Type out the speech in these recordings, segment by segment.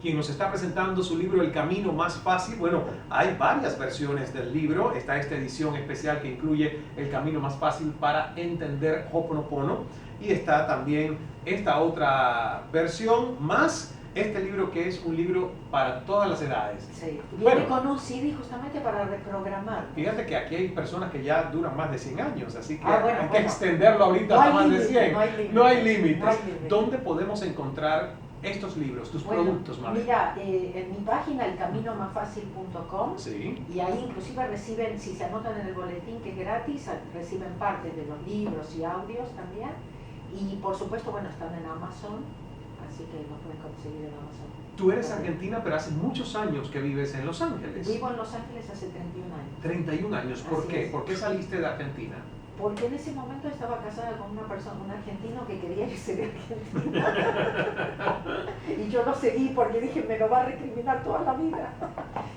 quien nos está presentando su libro El Camino Más Fácil. Bueno, hay varias versiones del libro. Está esta edición especial que incluye El Camino Más Fácil para entender Ho'oponopono. Y está también esta otra versión, más este libro que es un libro para todas las edades. Sí, viene Bueno, con un CD justamente para reprogramar. fíjate que aquí hay personas que ya duran más de 100 años, así que Bueno, hay que extenderlo ahorita no hasta hay más de límite, 100. no hay límites. No hay límites. ¿Dónde podemos encontrar estos libros, tus productos, Mabel? Mira, en mi página, elcaminomásfacil.com, Sí. y ahí inclusive reciben, si se anotan en el boletín que es gratis, reciben parte de los libros y audios también. Y por supuesto, bueno, están en Amazon, así que los pueden conseguir en Amazon. Tú eres argentina, pero hace muchos años que vives en Los Ángeles. Vivo en Los Ángeles hace 31 años. 31 años, ¿por Así qué? es. ¿Por qué saliste de Argentina? Porque en ese momento estaba casada con una persona, un argentino que quería irse de Argentina. Y yo lo seguí porque dije, me lo va a recriminar toda la vida.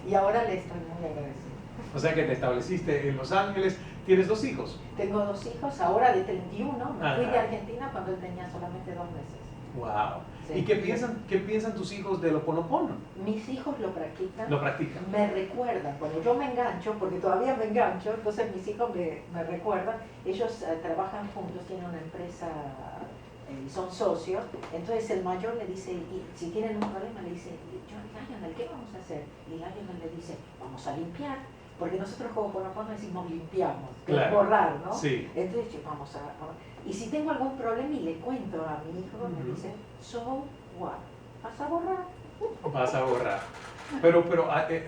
Y ahora le estoy muy agradecida. O sea que te estableciste en Los Ángeles. ¿Tienes 2 hijos? Tengo 2 hijos, ahora de 31. Me fui Ajá. de Argentina cuando él tenía solamente 2 meses. Wow. Sí. ¿Y qué piensan tus hijos del Ho'oponopono? Mis hijos lo practican. Lo practican. Me recuerdan, cuando yo me engancho, porque todavía me engancho, entonces mis hijos me recuerdan. Ellos trabajan juntos, tienen una empresa y son socios. Entonces el mayor le dice, y si tienen un problema, le dice, Lionel, ¿qué vamos a hacer? Y Lionel le dice, vamos a limpiar. Porque nosotros como Ho'oponopono decimos limpiamos, que Claro. es borrar, ¿no? Sí. Entonces yo, vamos a... Y si tengo algún problema y le cuento a mi hijo, me dice, so what? ¿Vas a borrar? Vas a borrar. Pero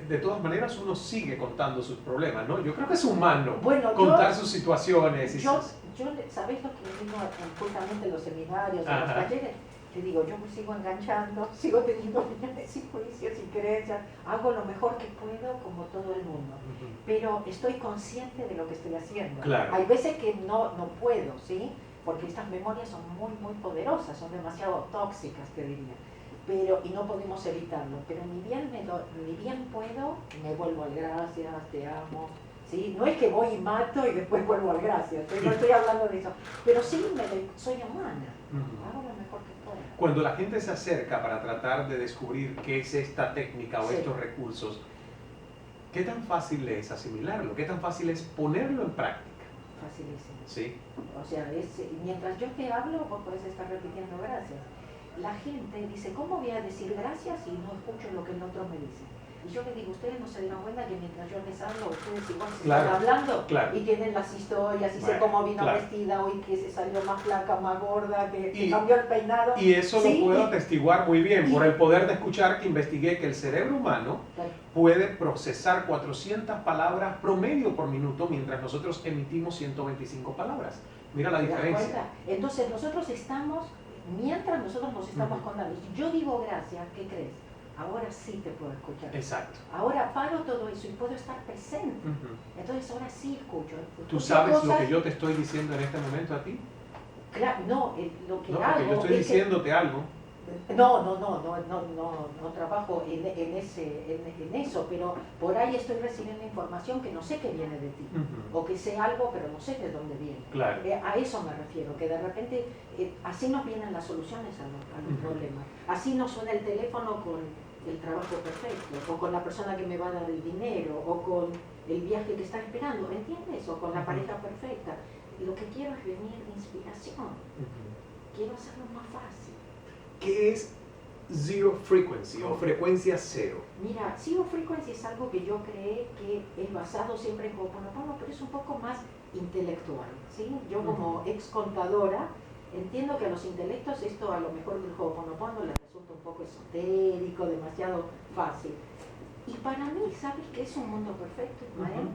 de todas maneras uno sigue contando sus problemas, ¿no? Yo creo que es humano contar sus situaciones. ¿Sabés lo que digo justamente en los seminarios, en los Ajá. talleres? Te digo, yo me sigo enganchando, sigo teniendo opiniones y juicios y creencias, hago lo mejor que puedo como todo el mundo, pero estoy consciente de lo que estoy haciendo. Claro. Hay veces que no puedo, ¿sí? Porque estas memorias son muy, muy poderosas, son demasiado tóxicas, te diría. Y no podemos evitarlo, pero ni bien puedo, me vuelvo al gracias, te amo. ¿Sí? No es que voy y mato y después vuelvo al gracias, no estoy hablando de eso, pero sí soy humana, hago lo mejor que puedo. Cuando la gente se acerca para tratar de descubrir qué es esta técnica o Sí. estos recursos, ¿qué tan fácil es asimilarlo? ¿Qué tan fácil es ponerlo en práctica? Facilísimo. Sí. O sea, mientras yo te hablo, vos podés estar repitiendo gracias. La gente dice, ¿cómo voy a decir gracias si no escucho lo que el otro me dice? Y yo le digo, ustedes no se dieron cuenta que mientras yo les hablo, ustedes igual se Claro, están hablando claro. y tienen las historias, y sé Bueno, cómo vino claro. vestida hoy, que se salió más flaca, más gorda, que Y- cambió el peinado. Y eso Sí, lo puedo atestiguar muy bien por y- el poder de escuchar que investigué que el cerebro humano puede procesar 400 palabras promedio por minuto mientras nosotros emitimos 125 palabras. Mira la ¿Te das diferencia. cuenta? Entonces nosotros estamos, mientras nosotros nos estamos contando, si yo digo gracias, ¿qué crees? Ahora sí te puedo escuchar. Exacto. Ahora paro todo eso y puedo estar presente. Entonces ahora sí escucho. ¿Tú Escucho sabes lo cosas- que yo te estoy diciendo en este momento a ti? Claro, no, lo que No, hago porque yo estoy es que- diciéndote algo. No trabajo en eso, pero por ahí estoy recibiendo información que no sé que viene de ti, o que sé algo pero no sé de dónde viene. Claro. A eso me refiero, que de repente así nos vienen las soluciones a los problemas, así nos suena el teléfono con el trabajo perfecto, o con la persona que me va a dar el dinero, o con el viaje que está esperando, ¿entiendes? O con la pareja perfecta. Lo que quiero es venir de inspiración, quiero hacerlo más fácil. ¿Qué es zero frequency o frecuencia cero? Mira, Zero Frequency es algo que yo creé que es basado siempre en Ho'oponopono, pero es un poco más intelectual, ¿sí? Yo como ex contadora entiendo que a los intelectos esto a lo mejor del Ho'oponopono les resulta un poco esotérico, demasiado fácil. Y para mí, ¿sabes qué es un mundo perfecto, Ismael?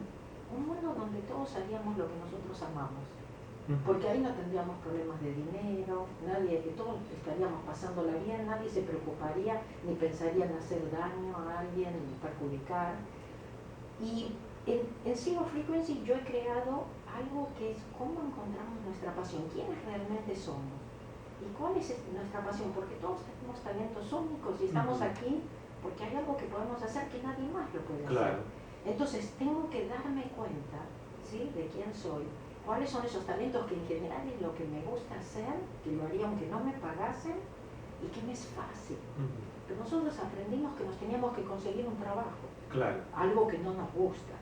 Un mundo donde todos haríamos lo que nosotros amamos. Porque ahí no tendríamos problemas de dinero, que todos estaríamos pasándola bien, nadie se preocuparía ni pensaría en hacer daño a alguien, ni perjudicar. Y en Zero Frequency yo he creado algo que es cómo encontramos nuestra pasión, quiénes realmente somos y cuál es nuestra pasión, porque todos tenemos talentos únicos y estamos aquí porque hay algo que podemos hacer que nadie más lo puede hacer. Entonces tengo que darme cuenta, ¿sí?, de quién soy. ¿Cuáles son esos talentos que en general es lo que me gusta hacer, que lo haría aunque no me pagasen y que me es fácil? pero nosotros aprendimos que nos teníamos que conseguir un trabajo, Claro. algo que no nos gusta,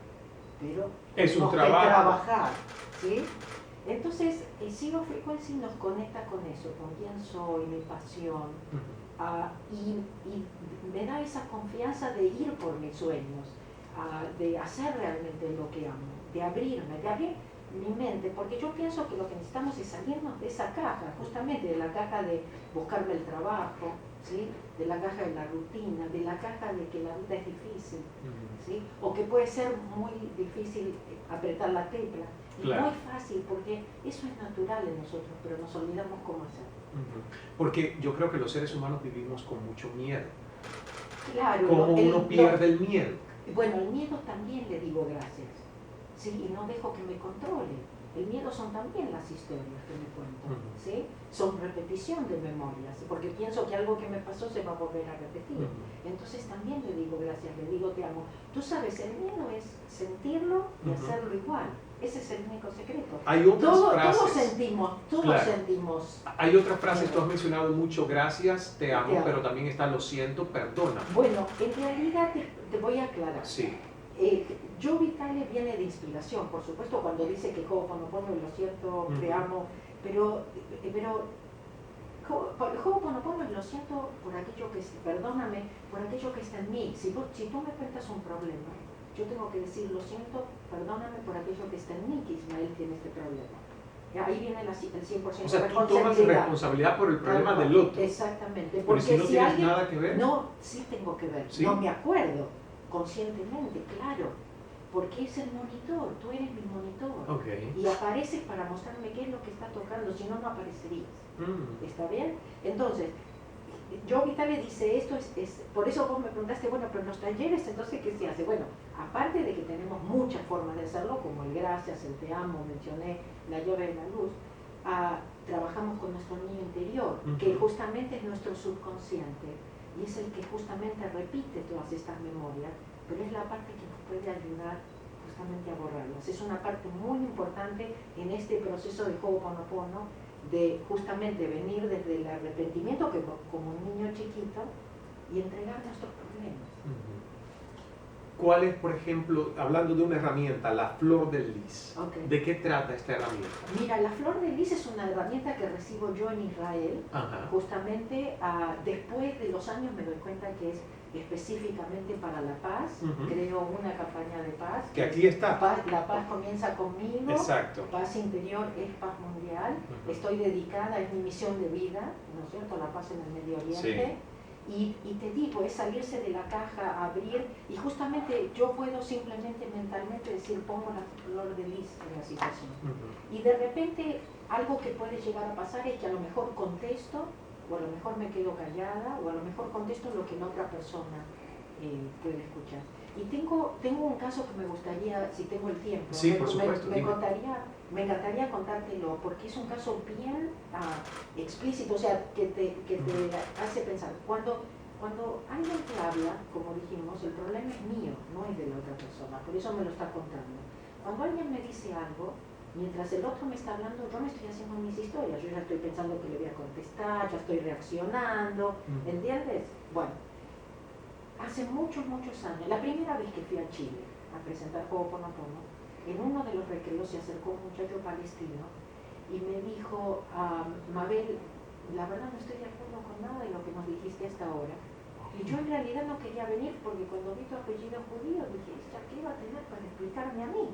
pero Es un tenemos que trabajo. trabajar, ¿sí? Entonces, Zero Frequency nos conecta con eso, con quién soy, mi pasión, y me da esa confianza de ir por mis sueños, de hacer realmente lo que amo, de abrir mi mente, porque yo pienso que lo que necesitamos es salirnos de esa caja, justamente de la caja de buscarme el trabajo, ¿sí? De la caja de la rutina, de la caja de que la vida es difícil, ¿sí? O que puede ser muy difícil apretar la tecla. Claro. Muy fácil, porque eso es natural en nosotros, pero nos olvidamos cómo hacerlo. Porque yo creo que los seres humanos vivimos con mucho miedo. Claro. ¿Cómo uno pierde el miedo? Bueno, el miedo también le digo gracias, ¿sí? Y no dejo que me controle. El miedo son también las historias que me cuento, ¿sí? Son repetición de memorias, porque pienso que algo que me pasó se va a volver a repetir. Entonces también le digo gracias, le digo te amo. Tú sabes, el miedo es sentirlo y hacerlo igual. Ese es el único secreto. Hay otras frases. Todos sentimos. Hay otras frases, tú has mencionado mucho gracias, te amo, pero también está lo siento, perdona. Bueno, en realidad te voy a aclarar. Sí. Joe Vitale viene de inspiración, por supuesto, cuando dice que Ho'oponopono, lo siento, te amo, pero Ho'oponopono es lo siento por aquello que perdóname, por aquello que está en mí. Si tú me cuentas un problema, yo tengo que decir, lo siento, perdóname por aquello que está en mí, que Ismael tiene este problema. Ahí viene el 100%. O sea, tú tomas responsabilidad por el problema del otro. Exactamente. Porque si no tienes nada que ver. No, sí tengo que ver. ¿Sí? No me acuerdo, conscientemente, claro. Porque es el monitor, tú eres mi monitor. Okay. Y apareces para mostrarme qué es lo que está tocando, si no, no aparecerías. ¿Está bien? Entonces, Joe Vitale dice esto, por eso vos me preguntaste, bueno, pero en los talleres, entonces, ¿qué se hace? Bueno, aparte de que tenemos muchas formas de hacerlo, como el gracias, el te amo, mencioné la llave de la luz, trabajamos con nuestro niño interior, que justamente es nuestro subconsciente, y es el que justamente repite todas estas memorias, pero es la parte que nos puede ayudar justamente a borrarlas. Es una parte muy importante en este proceso de Ho'oponopono, de justamente venir desde el arrepentimiento, que como un niño chiquito, y entregar nuestros problemas. ¿Cuál es, por ejemplo, hablando de una herramienta, la flor de lis? Okay. ¿De qué trata esta herramienta? Mira, la flor de lis es una herramienta que recibo yo en Israel. Justamente después de los años me doy cuenta que es específicamente para la paz. Creo una campaña de paz. Que aquí está. La paz comienza conmigo. Exacto. Paz interior es paz mundial. Estoy dedicada, es mi misión de vida, ¿no es cierto? La paz en el Medio Oriente. Sí. Y te digo, es salirse de la caja, abrir, y justamente yo puedo simplemente mentalmente decir, pongo la flor de lis en la situación. Y de repente algo que puede llegar a pasar es que a lo mejor contesto, o a lo mejor me quedo callada, o a lo mejor contesto lo que la otra persona puede escuchar. Y tengo un caso que me gustaría, si tengo el tiempo, sí, por supuesto, me encantaría contártelo, porque es un caso bien explícito, o sea, que te hace pensar. Cuando alguien te habla, como dijimos, el problema es mío, no es de la otra persona, por eso me lo está contando. Cuando alguien me dice algo, mientras el otro me está hablando, yo me estoy haciendo mis historias, yo ya estoy pensando que le voy a contestar, ya estoy reaccionando, ¿entiendes? Bueno. Hace muchos años, la primera vez que fui a Chile a presentar Ho'oponopono, en uno de los recreos se acercó un muchacho palestino y me dijo, Mabel, la verdad no estoy de acuerdo con nada de lo que nos dijiste hasta ahora. Y yo en realidad no quería venir porque cuando vi tu apellido judío dije, ¿esta qué va a tener para explicarme a mí?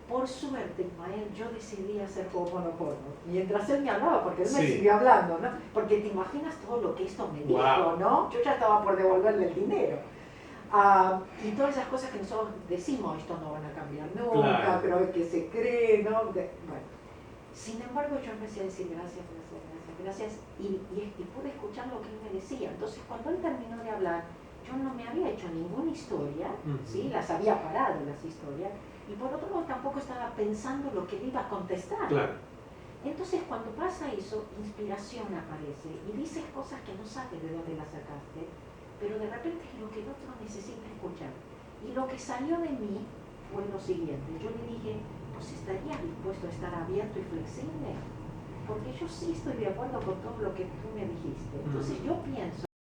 Por suerte, Ismael, yo decidí hacer Ho'oponopono. Mientras él me hablaba, porque él me siguió hablando, ¿no? Porque te imaginas todo lo que esto me dijo, ¿no? Yo ya estaba por devolverle el dinero. Y todas esas cosas que nosotros decimos, esto no van a cambiar nunca, pero es que se cree, ¿no? Bueno. Sin embargo, yo empecé a decir gracias, y pude escuchar lo que él me decía. Entonces, cuando él terminó de hablar, yo no me había hecho ninguna historia, ¿sí? Las había parado las historias, y por otro lado tampoco estaba pensando lo que él iba a contestar. Claro. Entonces cuando pasa eso, inspiración aparece y dices cosas que no sabes de dónde las sacaste, pero de repente es lo que el otro necesita escuchar. Y lo que salió de mí fue lo siguiente, yo le dije, pues estaría dispuesto a estar abierto y flexible, porque yo sí estoy de acuerdo con todo lo que tú me dijiste. Entonces yo pienso